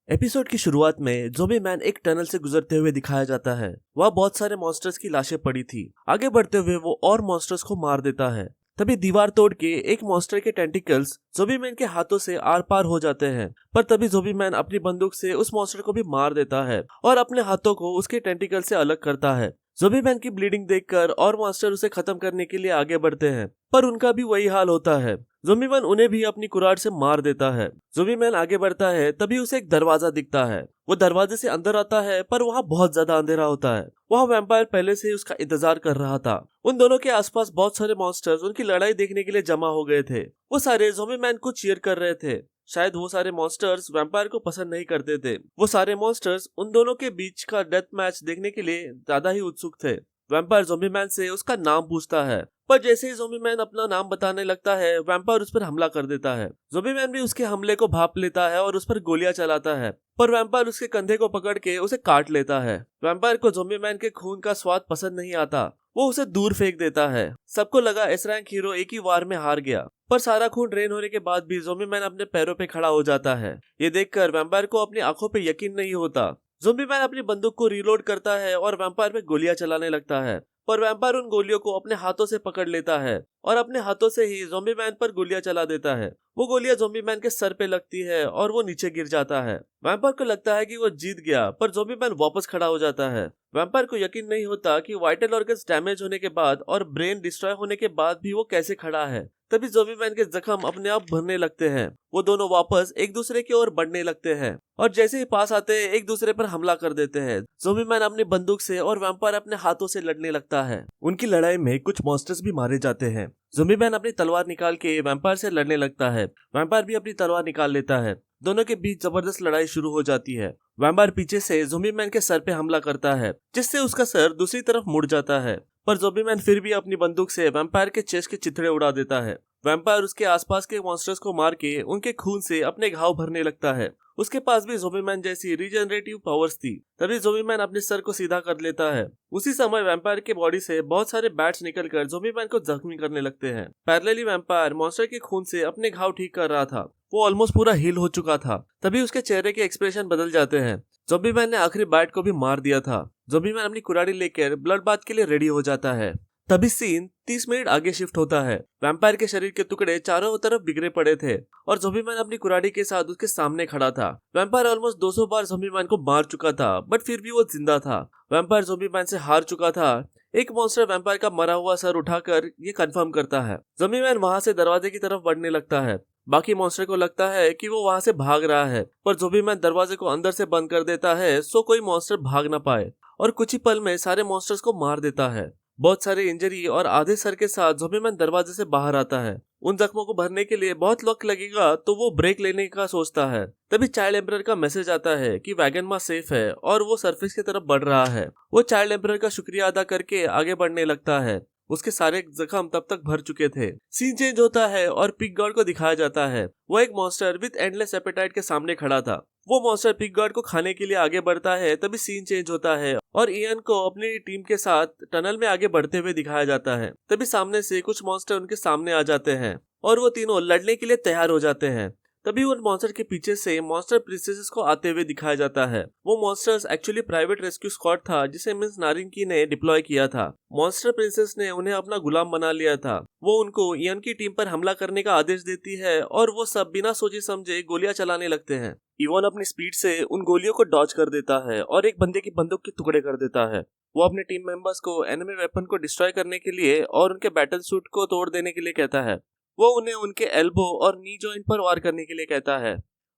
Episode की शुरुआत में ज़ॉम्बी मैन एक टनल से गुजरते हुए दिखाया जाता है। वहाँ बहुत सारे मॉन्स्टर्स की लाशें पड़ी थी। आगे बढ़ते हुए वो और मॉन्स्टर्स को मार देता है। तभी दीवार तोड़ के एक मॉन्स्टर के टेंटिकल्स ज़ॉम्बी मैन के हाथों से आर पार हो जाते हैं। पर तभी ज़ॉम्बी मैन अपनी बंदूक से उस मॉन्स्टर को भी मार देता है और अपने हाथों को उसके टेंटिकल से अलग करता है। ज़ॉम्बी मैन की ब्लीडिंग देखकर और मॉन्स्टर उसे खत्म करने के लिए आगे बढ़ते हैं, पर उनका भी वही हाल होता है। ज़ॉम्बी मैन उन्हें भी अपनी कुराड से मार देता है। ज़ॉम्बी मैन आगे बढ़ता है, तभी उसे एक दरवाजा दिखता है। वो दरवाजे से अंदर आता है, पर वहाँ बहुत ज्यादा अंधेरा होता है। वहाँ वैम्पायर पहले से ही उसका इंतजार कर रहा था। उन दोनों के आसपास बहुत सारे मॉन्स्टर्स उनकी लड़ाई देखने के लिए जमा हो गए थे। वो सारे ज़ॉम्बी मैन को चीयर कर रहे थे। शायद वो सारे मॉन्स्टर्स वैम्पायर को पसंद नहीं करते थे। वो सारे मॉन्स्टर्स उन दोनों के बीच का डेथ मैच देखने के लिए ज्यादा ही उत्सुक थे। वैम्पायर ज़ॉम्बी मैन से उसका नाम पूछता है, पर जैसे ही ज़ॉम्बी मैन अपना नाम बताने लगता है, वैम्पायर उस पर हमला कर देता है। ज़ॉम्बी मैन भी उसके हमले को भांप लेता है और उस पर गोलियां चलाता है, पर वैम्पायर उसके कंधे को पकड़ के उसे काट लेता है। वैम्पायर को ज़ॉम्बी मैन के खून का स्वाद पसंद नहीं आता। वो उसे दूर फेंक देता है। सबको लगा एस रैंक हीरो एक ही वार में हार गया, पर सारा खून ड्रेन होने के बाद भी ज़ॉम्बी मैन अपने पैरों पे खड़ा हो जाता है। ये देखकर वैम्पायर को अपनी आंखों पे यकीन नहीं होता। ज़ॉम्बी मैन अपनी बंदूक को रीलोड करता है और वैम्पायर पे गोलियां चलाने लगता है, पर वैम्पायर उन गोलियों को अपने हाथों से पकड़ लेता है और अपने हाथों से ही ज़ॉम्बी मैन पर गोलियां चला देता है। वो गोलियां ज़ॉम्बी मैन के सर पे लगती है और वो नीचे गिर जाता है। वैम्पायर को लगता है कि वो जीत गया, पर ज़ॉम्बी मैन वापस खड़ा हो जाता है। वैम्पायर को यकीन नहीं होता कि वाइटल ऑर्गन्स डैमेज होने के बाद और ब्रेन डिस्ट्रॉय होने के बाद भी वो कैसे खड़ा है। तभी ज़ॉम्बी मैन के जख्म अपने आप भरने लगते हैं। वो दोनों वापस एक दूसरे की ओर बढ़ने लगते हैं और जैसे ही पास आते हैं एक दूसरे पर हमला कर देते हैं। ज़ॉम्बी मैन अपनी बंदूक से और वैम्पायर अपने हाथों से लड़ने लगता है। उनकी लड़ाई में कुछ मॉन्स्टर्स भी मारे जाते हैं। ज़ॉम्बी मैन अपनी तलवार निकाल के वैम्पायर से लड़ने लगता है। वैम्पायर भी अपनी तलवार निकाल लेता है। दोनों के बीच जबरदस्त लड़ाई शुरू हो जाती है। वैम्पायर पीछे से ज़ॉम्बी मैन के सर पे हमला करता है, जिससे उसका सर दूसरी तरफ मुड़ जाता है, पर ज़ॉम्बी मैन फिर भी अपनी बंदूक से वैम्पायर के चेस्ट के चिथड़े उड़ा देता है। वैम्पायर उसके आसपास के मॉन्स्टर्स को मार के उनके खून से अपने घाव भरने लगता है। उसके पास भी ज़ॉम्बी मैन जैसी रीजनरेटिव पावर्स थी। तभी ज़ॉम्बी मैन अपने सर को सीधा कर लेता है। उसी समय वैम्पायर के बॉडी से बहुत सारे बैट्स निकलकर ज़ॉम्बी मैन को जख्मी करने लगते हैं। पैरेलली वैम्पायर मॉन्स्टर के खून से अपने घाव ठीक कर रहा था। वो ऑलमोस्ट पूरा हील हो चुका था। तभी उसके चेहरे के एक्सप्रेशन बदल जाते हैं। ज़ॉम्बी मैन ने आखिरी बैट को भी मार दिया था। ज़ॉम्बी मैन अपनी कुराड़ी लेकर ब्लड बाथ के लिए रेडी हो जाता है। तभी सीन 30 मिनट आगे शिफ्ट होता है। वैम्पायर के शरीर के टुकड़े चारों तरफ बिखरे पड़े थे और ज़ॉम्बी मैन अपनी कुराड़ी के साथ उसके सामने खड़ा था। वैम्पायर ऑलमोस्ट 200 बार ज़ॉम्बी मैन को मार चुका था, बट फिर भी वो जिंदा था। वैम्पायर ज़ॉम्बी मैन से हार चुका था। एक मॉन्स्टर वैम्पायर का मरा हुआ सर उठाकर ये कंफर्म करता है। ज़ॉम्बी मैन वहां से दरवाजे की तरफ बढ़ने लगता है। बाकी मॉन्स्टर को लगता है कि वो वहां से भाग रहा है, पर ज़ॉम्बी मैन दरवाजे को अंदर से बंद कर देता है सो कोई मॉन्स्टर भाग ना पाए, और कुछ ही पल में सारे मॉन्स्टर्स को मार देता है। बहुत सारे इंजरी और आधे सर के साथ ज़ॉम्बी मैन दरवाजे से बाहर आता है। उन जख्मों को भरने के लिए बहुत वक्त लगेगा, तो वो ब्रेक लेने का सोचता है। तभी चाइल्ड एम्परर का मैसेज आता है कि वैगन माँ सेफ है और वो सरफेस की तरफ बढ़ रहा है। वो चाइल्ड एम्परर का शुक्रिया अदा करके आगे बढ़ने लगता है। उसके सारे जख्म तब तक भर चुके थे। सीन चेंज होता है और पिग गॉड को दिखाया जाता है। वो एक मॉन्स्टर विद एंडलेस एपेटाइट के सामने खड़ा था। वो मॉन्स्टर पिग गॉड को खाने के लिए आगे बढ़ता है। तभी सीन चेंज होता है और इयन को अपनी टीम के साथ टनल में आगे बढ़ते हुए दिखाया जाता है। तभी सामने से कुछ मॉन्स्टर उनके सामने आ जाते हैं और वो तीनों लड़ने के लिए तैयार हो जाते हैं। तभी उन मॉन्स्टर के पीछे से मॉन्स्टर प्रिंसेसेस को आते हुए दिखाया जाता है। वो monsters actually private rescue squad था, जिसे मिस नारिंकी ने डिप्लॉय किया था। मॉन्स्टर प्रिंसेस ने उन्हें अपना गुलाम बना लिया था। वो उनको इयन की टीम पर हमला करने का आदेश देती है और वो सब बिना सोचे समझे गोलियां चलाने लगते हैं। इवन अपनी स्पीड से उन गोलियों को डॉज कर देता है और एक बंदे की बंदूक के टुकड़े कर देता है। वो अपने टीम मेंबर्स को एनिमी वेपन को डिस्ट्रॉय करने के लिए और उनके बैटल सूट को तोड़ देने के लिए कहता है। वो उन्हें उनके एल्बो और नी जॉइंट पर वार करने के लिए कहता है।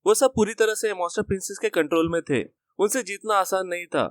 वो सब पूरी तरह से मॉन्स्टर प्रिंसेस के कंट्रोल में थे। उनसे जीतना आसान नहीं था।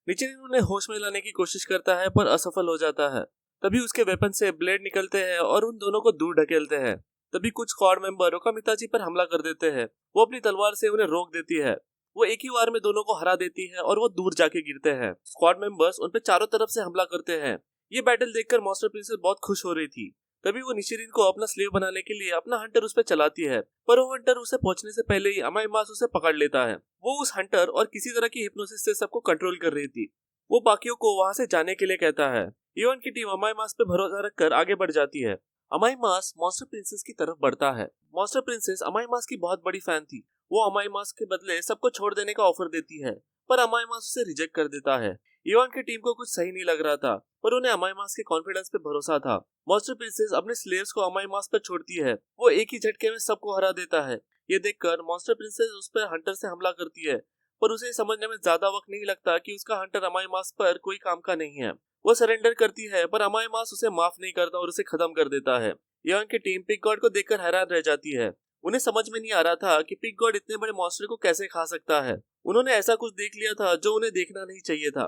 निचिन उन्हें होश में लाने की कोशिश करता है, पर असफल हो जाता है। तभी उसके वेपन से ब्लेड निकलते हैं और उन दोनों को दूर ढकेलते हैं। तभी कुछ स्क्वाड मेंबर ओकामिताची पर हमला कर देते हैं। वो अपनी तलवार से उन्हें रोक देती है। वो एक ही वार में दोनों को हरा देती है और वो दूर जाके गिरते हैं। स्क्वाड मेंबर्स उन पे चारों तरफ से हमला करते हैं। ये बैटल देखकर मॉन्स्टर प्रिंसेस बहुत खुश हो रही थी। तभी वो निशिरिन को अपना स्लेव बनाने के लिए अपना हंटर उस पर चलाती है, पर वो हंटर उसे पहुंचने से पहले ही अमाईमास उसे पकड़ लेता है। वो उस हंटर और किसी तरह की हिप्नोसिस से सबको कंट्रोल कर रही थी। वो बाकियों को वहां से जाने के लिए कहता है। इवन की टीम अमाईमास पे भरोसा रखकर आगे बढ़ जाती है। अमाईमास मॉन्स्टर प्रिंसेस की तरफ बढ़ता है। मॉन्स्टर प्रिंसेस अमाईमास की बहुत बड़ी फैन थी। वो अमाई मास्क के बदले सबको छोड़ देने का ऑफर देती है, पर अमाई मास्क उसे रिजेक्ट कर देता है। इवान की टीम को कुछ सही नहीं लग रहा था, पर उन्हें अमाई मास्क के कॉन्फिडेंस पे भरोसा था। मॉन्स्टर प्रिंसेस अपने स्लेव्स को अमाई मास्क पर छोड़ती है। वो एक ही झटके में सबको हरा देता है। ये देखकर मॉन्स्टर प्रिंसेस उस पर हंटर से हमला करती है, पर उसे समझने में ज्यादा वक्त नहीं लगता कि उसका हंटर अमाई मास्क पर कोई काम का नहीं है। वो सरेंडर करती है, पर अमाई मास्क उसे माफ नहीं करता और उसे खत्म कर देता है। इवान की टीम पिग गॉड को देखकर हैरान रह जाती है। उन्हें समझ में नहीं आ रहा था कि पिग गॉड इतने बड़े मॉन्स्टर को कैसे खा सकता है। उन्होंने ऐसा कुछ देख लिया था जो उन्हें देखना नहीं चाहिए था।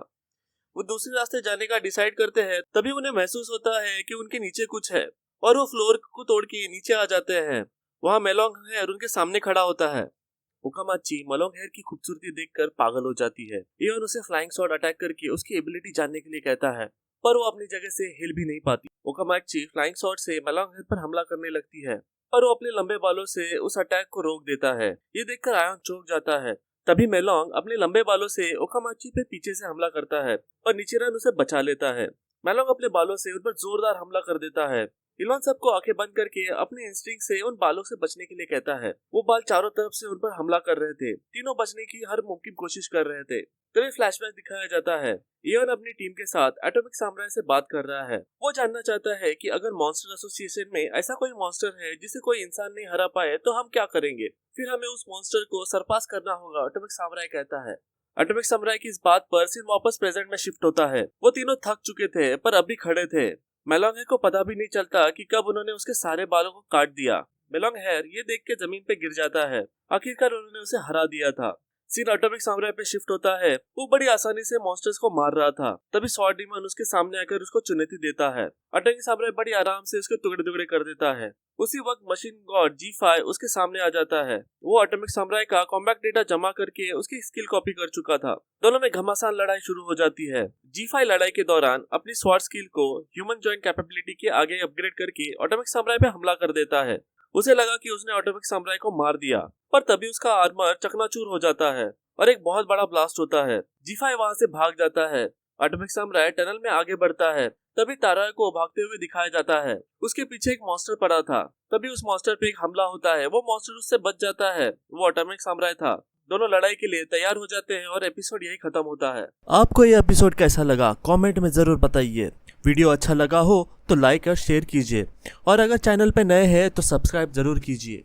वो दूसरे रास्ते जाने का डिसाइड करते हैं, तभी उन्हें महसूस होता है कि उनके नीचे कुछ है और वो फ्लोर को तोड़ के नीचे आ जाते हैं। वहाँ मेलोंग हेयर उनके सामने खड़ा होता है। ओकामाची मेलोंग हेयर की खूबसूरती देखकर पागल हो जाती है। इवन उसे फ्लाइंग शॉट अटैक करके उसकी एबिलिटी जानने के लिए कहता है, पर वो अपनी जगह से हिल भी नहीं पाती। ओकामाची फ्लाइंग शॉट से मेलोंग हेयर पर हमला करने लगती है, पर वो अपने लंबे बालों से उस अटैक को रोक देता है। ये देखकर आयन चौंक जाता है। तभी मेलोंग अपने लंबे बालों से ओकामाची पे पीछे से हमला करता है, पर निचिरन उसे बचा लेता है। मेलोंग अपने बालों से उन पर जोरदार हमला कर देता है। इलॉन सबको आंखें बंद करके अपने इंस्टिंक्ट से उन बालों से बचने के लिए कहता है। वो बाल चारों तरफ से उन पर हमला कर रहे थे। तीनों बचने की हर मुमकिन कोशिश कर रहे थे। तभी फ्लैशबैक दिखाया जाता है। इवन अपनी टीम के साथ एटॉमिक साम्राज्य से बात कर रहा है। वो जानना चाहता है कि अगर मॉन्स्टर एसोसिएशन में ऐसा कोई मॉन्स्टर है जिसे कोई इंसान नहीं हरा पाए तो हम क्या करेंगे। फिर हमें उस मॉन्स्टर को सरपास करना होगा, एटॉमिक साम्राज्य कहता है। एटॉमिक साम्राज्य की इस बात पर सीन वापस प्रेजेंट में शिफ्ट होता है। वो तीनों थक चुके थे, पर अभी खड़े थे। मेलोंग हेयर को पता भी नहीं चलता कि कब उन्होंने उसके सारे बालों को काट दिया। मेलोंग हेयर ये देख के जमीन पे गिर जाता है। आखिरकार उन्होंने उसे हरा दिया था। सीन एटॉमिक साम्राज्य पे शिफ्ट होता है। वो बड़ी आसानी से मॉन्स्टर्स को मार रहा था। तभी स्वॉर्ड डीमन उसके सामने आकर उसको चुनौती देता है। एटॉमिक साम्राज्य बड़ी आराम से उसके टुकड़े टुकड़े कर देता है। उसी वक्त मशीन गॉड G5 उसके सामने आ जाता है। वो एटॉमिक साम्राज्य का कॉम्बैट डेटा जमा करके उसकी स्किल कॉपी कर चुका था। दोनों में घमासान लड़ाई शुरू हो जाती है। G5 लड़ाई के दौरान अपनी स्वॉर्ड स्किल को ह्यूमन जॉइंट कैपेबिलिटी के आगे अपग्रेड करके एटॉमिक साम्राज्य पे हमला कर देता है। उसे लगा कि उसने एटॉमिक साम्राज्य को मार दिया, पर तभी उसका आर्मर चकनाचूर हो जाता है और एक बहुत बड़ा ब्लास्ट होता है। G5 वहां से भाग जाता है। एटॉमिक साम्राज्य टनल में आगे बढ़ता है। तभी तारा को भागते हुए दिखाया जाता है। उसके पीछे एक मॉन्स्टर पड़ा था। तभी उस मॉन्स्टर पे एक हमला होता है। वो मॉन्स्टर उससे बच जाता है। वो एटॉमिक साम्राज्य था। दोनों लड़ाई के लिए तैयार हो जाते हैं और एपिसोड यही खत्म होता है। आपको ये एपिसोड कैसा लगा कमेंट में जरूर बताइए। वीडियो अच्छा लगा हो तो लाइक और शेयर कीजिए, और अगर चैनल पे नए हैं तो सब्सक्राइब जरूर कीजिए।